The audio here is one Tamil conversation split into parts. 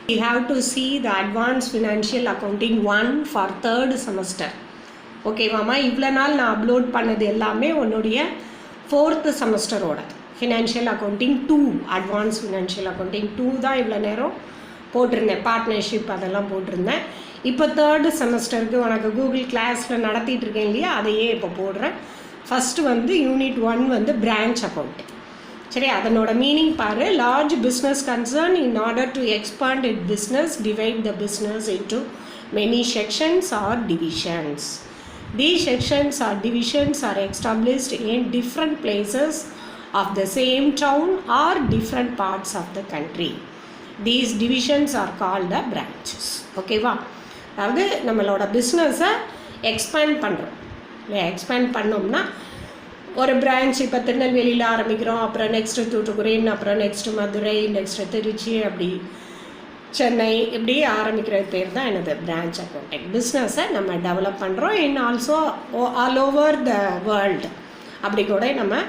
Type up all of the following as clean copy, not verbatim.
we have to see the advanced financial accounting 1 for 3rd semester. ஓகேவாம்மா, இவ்வளோ நாள் நான் அப்லோட் பண்ணது எல்லாமே உன்னுடைய 4th செமஸ்டரோட financial accounting 2, advance financial accounting 2 தான் இவ்வளோ நேரம் போட்டிருந்தேன். பார்ட்னர்ஷிப் அதெல்லாம் போட்டிருந்தேன். இப்போ 3rd செமஸ்டருக்கு உனக்கு கூகுள் கிளாஸில் நடத்திட்டு இருக்கேன் இல்லையா, அதையே இப்போ போடுறேன். ஃபஸ்ட்டு வந்து யூனிட் 1 வந்து பிரான்ச் அக்கௌண்டிங். சரி, அதனோட மீனிங் பாரு. Large business concern in order to expand it business divide the business into many sections or divisions. These sections or divisions are established in different places of the same town or different parts of the country. These divisions are called the branches. ஓகேவா? அதாவது நம்மளோட பிஸ்னஸை எக்ஸ்பேண்ட் பண்ணுறோம் இல்லையா? எக்ஸ்பேண்ட் பண்ணோம்னா ஒரு பிரான்ச் இப்போ திருநெல்வேலியில் ஆரம்பிக்கிறோம், அப்புறம் நெக்ஸ்ட்டு தூத்துக்குடின்னு, அப்புறம் நெக்ஸ்ட்டு மதுரை, நெக்ஸ்ட்டு திருச்சி, அப்படி சென்னை, இப்படி ஆரம்பிக்கிறது பேர் தான் என்னது பிரான்ச் அக்கௌண்டிங். பிஸ்னஸை நம்ம டெவலப் பண்ணுறோம் in also all over the world, அப்படி கூட நம்ம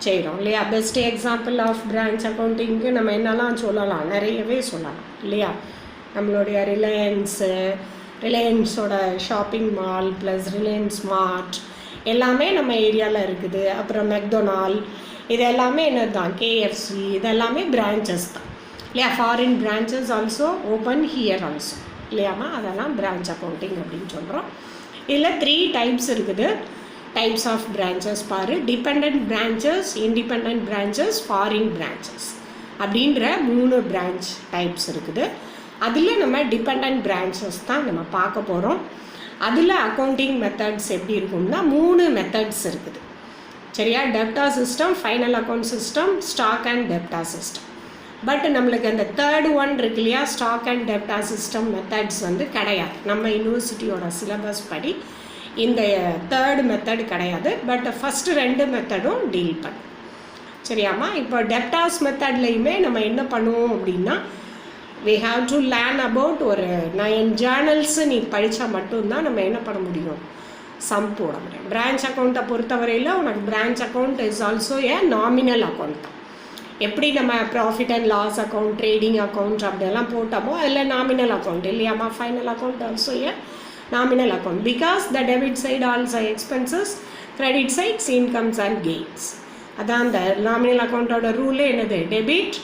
செய்கிறோம் இல்லையா? பெஸ்ட் எக்ஸாம்பிள் ஆஃப் பிரான்ச் அக்கௌண்டிங்க்கு நம்ம என்னெல்லாம் சொல்லலாம், நிறையவே சொல்லலாம் இல்லையா? நம்மளுடைய ரிலையன்ஸோட shopping mall plus Reliance Smart எல்லாமே நம்ம ஏரியாவில் இருக்குது. அப்புறம் மெக்டொனால், இது எல்லாமே என்னது தான், கேஎஃப்சி, இதெல்லாமே பிரான்ச்சஸ் தான் இல்லையா? Foreign branches also open here also இல்லையாம்மா? அதெல்லாம் பிரான்ச் அக்கௌண்டிங் அப்படின்னு சொல்கிறோம். இதில் 3 டைப்ஸ் இருக்குது. டைப்ஸ் ஆஃப் பிரான்ச்சஸ் பாரு. Depend branches, independent branches, foreign branches அப்படின்ற 3 பிரான்ச் டைப்ஸ் இருக்குது. அதில் நம்ம டிபெண்ட் பிரான்ச்சஸ் தான் நம்ம பார்க்க போகிறோம். அதில் அக்கௌண்டிங் மெத்தட்ஸ் எப்படி இருக்கும்னா 3 மெத்தட்ஸ் இருக்குது. சரியா? டெப்டா system, final account system, stock and டெப்டா system. But நம்மளுக்கு அந்த 3rd ஒன் இருக்கு இல்லையா, ஸ்டாக் அண்ட் டெப்டா சிஸ்டம் மெத்தட்ஸ் வந்து கிடையாது. நம்ம யூனிவர்சிட்டியோட சிலபஸ் படி இந்த 3rd மெத்தட் கிடையாது. பட் ஃபஸ்ட்டு 2 மெத்தடும் டீல் பண்ணும். சரியாம்மா? இப்போ டெப்டாஸ் மெத்தட்லையுமே நம்ம என்ன பண்ணுவோம் அப்படின்னா, we have to learn about ஒரு 9 ஜேர்னல்ஸு நீ படித்தா மட்டும்தான் நம்ம என்ன பண்ண முடியும், சம் போட முடியும். பிரான்ச் அக்கௌண்ட்டை பொறுத்தவரையில் உனக்கு branch account is also a nominal account தான். எப்படி நம்ம profit and loss account, trading account அப்படியெல்லாம் போட்டோமோ அதில் நாமினல் அக்கௌண்ட் இல்லையாம்மா? Final account also a nominal account because the debit side also expenses, credit sides incomes and gains. அதான் அந்த நாமினல் அக்கௌண்ட்டோட ரூலே என்னது, debit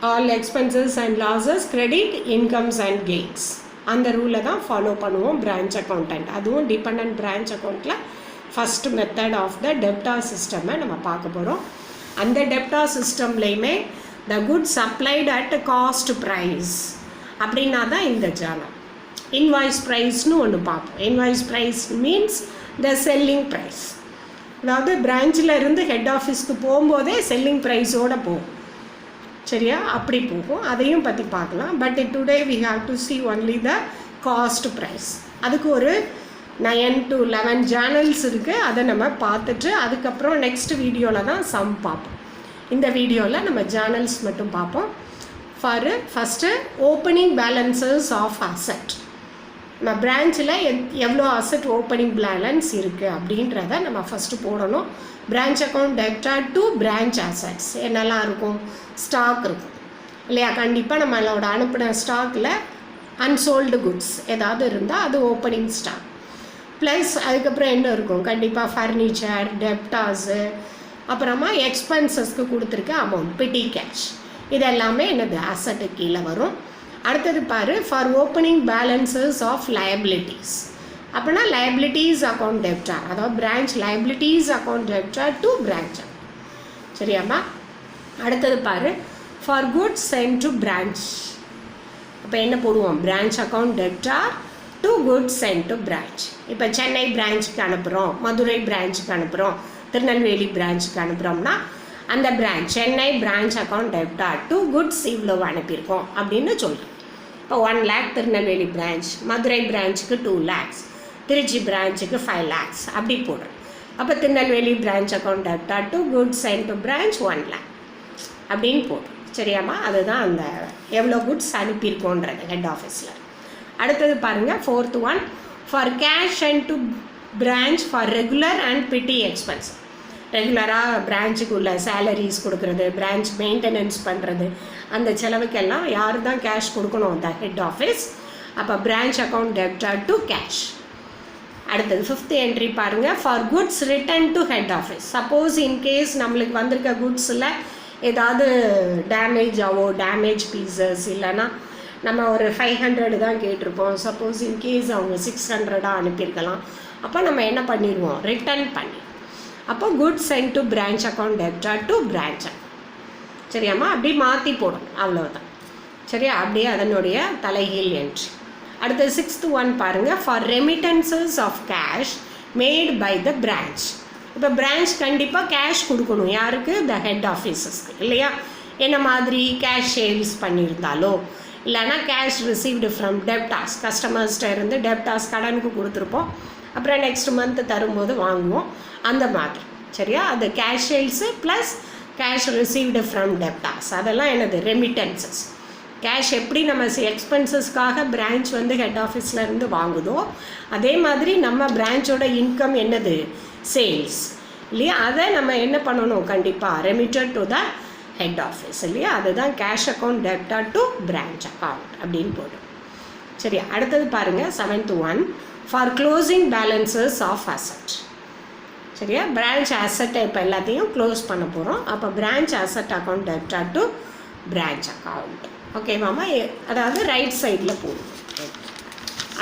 all expenses and losses, credit incomes and gains. அந்த ரூலை தான் ஃபாலோ பண்ணுவோம் பிரான்ச் அக்கௌண்டன்ட். அதுவும் டிபெண்ட் பிரான்ச் அக்கௌண்ட்டில் ஃபஸ்ட் மெத்தட் ஆஃப் த டெப்டா சிஸ்டமை நம்ம பார்க்க போகிறோம். அந்த டெப்டா சிஸ்டம்லேயுமே the good supplied at cost price அப்படின்னா தான் இந்த ஜேர்னல். இன்வாய்ஸ் ப்ரைஸ்னு ஒன்று பார்ப்போம். Invoice price means the selling price. அதாவது பிரான்ச்சில் இருந்து ஹெட் ஆஃபீஸ்க்கு போகும்போதே செல்லிங் ப்ரைஸோடு போகும். சரியா? அப்படி போகும். அதையும் பற்றி பார்க்கலாம். But today we have to see only the cost price. அதுக்கு ஒரு 9 to 11 ஜேர்னல்ஸ் இருக்குது. அதை நம்ம பார்த்துட்டு அதுக்கப்புறம் நெக்ஸ்ட் வீடியோவில் தான் சம் பார்ப்போம். இந்த வீடியோவில் நம்ம ஜேர்னல்ஸ் மட்டும் பார்ப்போம். First opening balances of asset. நம்ம பிரான்ச்சில் எவ்வளோ அசெட் ஓப்பனிங் பேலன்ஸ் இருக்குது அப்படின்றத நம்ம ஃபஸ்ட்டு போடணும். பிரான்ச் அக்கௌண்ட் டெப்டா டு பிரான்ச் அசெட்ஸ் என்னெல்லாம் இருக்கும், ஸ்டாக் இருக்கும் இல்லையா? கண்டிப்பாக நம்மளோட அனுப்பின ஸ்டாக்கில் அன்சோல்டு குட்ஸ் ஏதாவது இருந்தால் அது ஓப்பனிங் ஸ்டாக். ப்ளஸ் அதுக்கப்புறம் என்ன இருக்கும், கண்டிப்பாக ஃபர்னிச்சர், டெப்டாஸு, அப்புறமா எக்ஸ்பென்சஸ்க்கு கொடுத்துருக்க அமௌண்ட், பிட்டி கேஷ், இதெல்லாமே என்னது அசெட்டு கீழே வரும். அடுத்தது பாரு, for opening balances of liabilities அப்படின்னா லயபிலிட்டிஸ் அக்கௌண்ட் டெப்டா, அதாவது பிரான்ச் லயபிலிட்டிஸ் அக்கௌண்ட் டெப்டா டு பிரான்ச். சரியாம்மா? அடுத்தது பாரு, for goods sent to branch. அப்போ என்ன போடுவோம், பிரான்ச் அக்கௌண்ட் டெப்டா to goods sent to branch. இப்போ சென்னை பிரான்ச்சுக்கு அனுப்புகிறோம், மதுரை பிரான்ச்சுக்கு அனுப்புகிறோம், திருநெல்வேலி பிரான்ச்சுக்கு அனுப்புகிறோம்னா அந்த பிரான்ச் சென்னை பிரான்ச் அக்கௌண்ட் டெப்டா டு குட்ஸ் இவ்வளோ அனுப்பியிருக்கோம் அப்படின்னு சொல்கிறோம். இப்போ 1 lakh திருநெல்வேலி பிரான்ச், மதுரை பிரான்ச்சுக்கு 2 lakhs, திருச்சி பிரான்ச்சுக்கு 5 lakhs அப்படி போடுறோம். அப்போ திருநெல்வேலி பிரான்ச் அக்கௌண்ட் டெப்டா to goods sent to branch 1 lakh அப்படின்னு போடுறோம். சரியாம்மா? அதுதான் அந்த எவ்வளோ குட்ஸ் அனுப்பியிருக்கோன்றது ஹெட் ஆஃபீஸில். அடுத்தது பாருங்கள், 4th one, for cash and to branch for regular and petty expense. ரெகுலராக பிரான்ச்சுக்குள்ள சேலரிஸ் கொடுக்குறது, பிரான்ச் மெயின்டெனன்ஸ் பண்ணுறது, அந்த செலவுக்கெல்லாம் யார் தான் கேஷ் கொடுக்கணும்? The head office. அப்போ branch account debtor to cash. அடுத்தது 5th என்ட்ரி பாருங்கள், for goods return to head office. Suppose in case நம்மளுக்கு வந்திருக்க குட்ஸில் ஏதாவது டேமேஜ் பீசஸ் இல்லைன்னா நம்ம ஒரு 500 தான் கேட்டிருப்போம், சப்போஸ் இன்கேஸ் அவங்க 600 அனுப்பியிருக்கலாம். அப்போ நம்ம என்ன பண்ணிடுவோம்? ரிட்டன் பண்ணி அப்போ goods sent to branch account debtor to branch account. சரியாம்மா? அப்படி மாற்றி போடும், அவ்வளோதான். சரியா? அப்படியே அதனுடைய தலைகீழ் என்ட்ரி. அடுத்தது 6th ஒன் பாருங்கள், for remittances of cash made by the branch. இப்போ பிரான்ச் கண்டிப்பாக கேஷ் கொடுக்கணும். யாருக்கு? த ஹெட் ஆஃபீஸஸ்க்கு இல்லையா? என்ன மாதிரி? கேஷ் சேல்ஸ் பண்ணியிருந்தாலோ இல்லைனா கேஷ் ரிசீவ்டு ஃப்ரம் டெப்டாஸ், கஸ்டமர்ஸ்கிட்ட இருந்து டெப்டாஸ் கடனுக்கு கொடுத்துருப்போம், அப்புறம் நெக்ஸ்ட் மந்த் தரும்போது வாங்குவோம், அந்த மாதிரி. சரியா? அது cash sales plus cash received from debtors, அதெல்லாம் என்னது? ரெமிட்டன்சஸ். கேஷ் எப்படி நம்ம எக்ஸ்பென்சஸ்க்காக பிரான்ச் வந்து ஹெட் ஆஃபீஸ்லேருந்து வாங்குதோ அதே மாதிரி நம்ம பிரான்ச்சோட இன்கம் என்னது? சேல்ஸ் இல்லையா? அதை நம்ம என்ன பண்ணணும்? கண்டிப்பாக remitted to the head office இல்லையா? அதுதான் cash account debtor to branch account அப்படின்னு போடும். சரி, அடுத்தது பாருங்கள் 7th one, for closing balances of asset. சரியா? பிரான்ச் அசட்டை இப்போ எல்லாத்தையும் க்ளோஸ் பண்ண போகிறோம். அப்போ branch asset account debtor to branch account. ஓகேவாம்மா? அதாவது ரைட் சைடில் போடும்.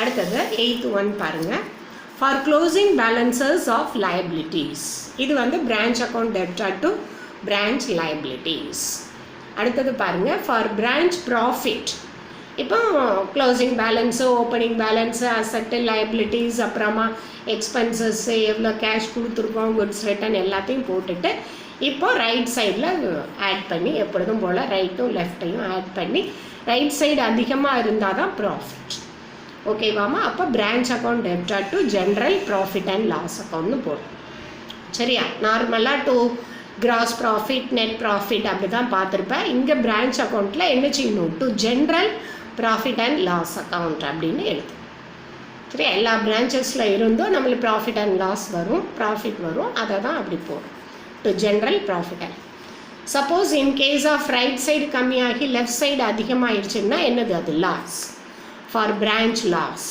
அடுத்தது 8th ஒன் பாருங்கள், for closing balances of liabilities. இது வந்து branch account debtor to branch liabilities. அடுத்தது பாருங்கள், ஃபார் பிரான்ச் ப்ராஃபிட். இப்போ closing balance, opening balance, asset, liabilities, அப்புறமா எக்ஸ்பென்சஸ்ஸு, எவ்வளோ கேஷ் கொடுத்துருக்கோம், குட்ஸ் ரிட்டன் எல்லாத்தையும் போட்டுட்டு இப்போ ரைட் சைடில் ஆட் பண்ணி, எப்பொழுதும் போல் ரைட்டும் லெஃப்ட்டையும் ஆட் பண்ணி, ரைட் சைடு அதிகமாக இருந்தால் தான் ப்ராஃபிட். ஓகேவாம்மா? அப்போ branch account debtor to general profit and loss அக்கௌண்ட்னு போடும். சரியா? நார்மலாக to gross profit, net profit அப்படி தான் பார்த்துருப்பேன். இங்கே பிரான்ச் அக்கௌண்ட்டில் என்ன செய்யணும்? To general profit and loss account அப்படின்னு எழுது. சரி, எல்லா பிரான்ச்சஸில் இருந்தும் நம்மளுக்கு ப்ராஃபிட் அண்ட் லாஸ் வரும், ப்ராஃபிட் வரும், அதை தான் அப்படி போடும். To general profit and. Suppose in case of right side கம்மியாகி லெஃப்ட் சைடு அதிகமாகிடுச்சுன்னா என்னது? அது லாஸ். ஃபார் பிரான்ச் லாஸ்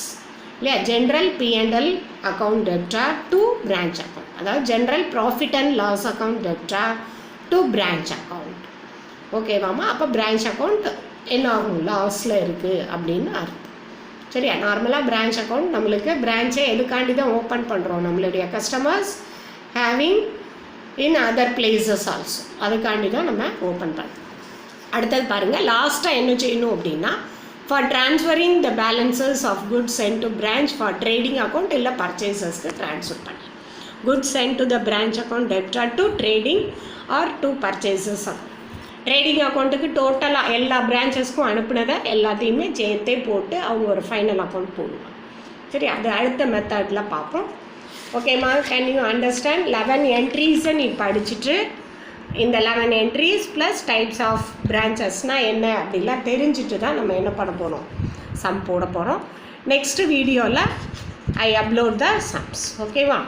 இல்லையா? General P&L account debtor to branch account, அதாவது general profit and loss account debtor to branch account. ஓகேவாம்மா? அப்போ பிரான்ச் அக்கௌண்ட் என்ன ஆகும்? லாஸில் இருக்குது அப்படின்னு அர்த்தம். சரியா? நார்மலாக பிரான்ச் அக்கௌண்ட் நம்மளுக்கு பிரான்ச்சை எதுக்காண்டி தான் ஓப்பன் பண்ணுறோம்? நம்மளுடைய customers having in other places also, அதுக்காண்டி தான் நம்ம ஓப்பன் பண்ணுறோம். அடுத்தது பாருங்கள், லாஸ்ட்டாக என்ன செய்யணும் அப்படின்னா, for transferring the balances of goods sent to branch for trading account இல்லை பர்ச்சேசஸ்க்கு ட்ரான்ஸ்ஃபர் பண்ணி, goods sent to the branch account debtor to trading or to purchases account. ட்ரேடிங் அக்கௌண்ட்டுக்கு டோட்டலாக எல்லா பிரான்ச்சஸ்க்கும் அனுப்புனதை எல்லாத்தையுமே சேர்த்தே போட்டு அவங்க ஒரு ஃபைனல் அக்கௌண்ட் போடுவாங்க. சரி, அது அடுத்த மெத்தடில் பார்ப்போம். ஓகேம்மா? Can you understand? 11 என்ட்ரீஸை நீ படிச்சுட்டு இந்த 11 என்ட்ரிஸ் ப்ளஸ் டைப்ஸ் ஆஃப் பிரான்ச்சஸ்னால் என்ன அப்படிலாம் தெரிஞ்சுட்டு தான் நம்ம என்ன பண்ண போகிறோம்? சம் போட போகிறோம். நெக்ஸ்ட் வீடியோவில் ஐ அப்லோட் த சம்ஸ். ஓகேவா?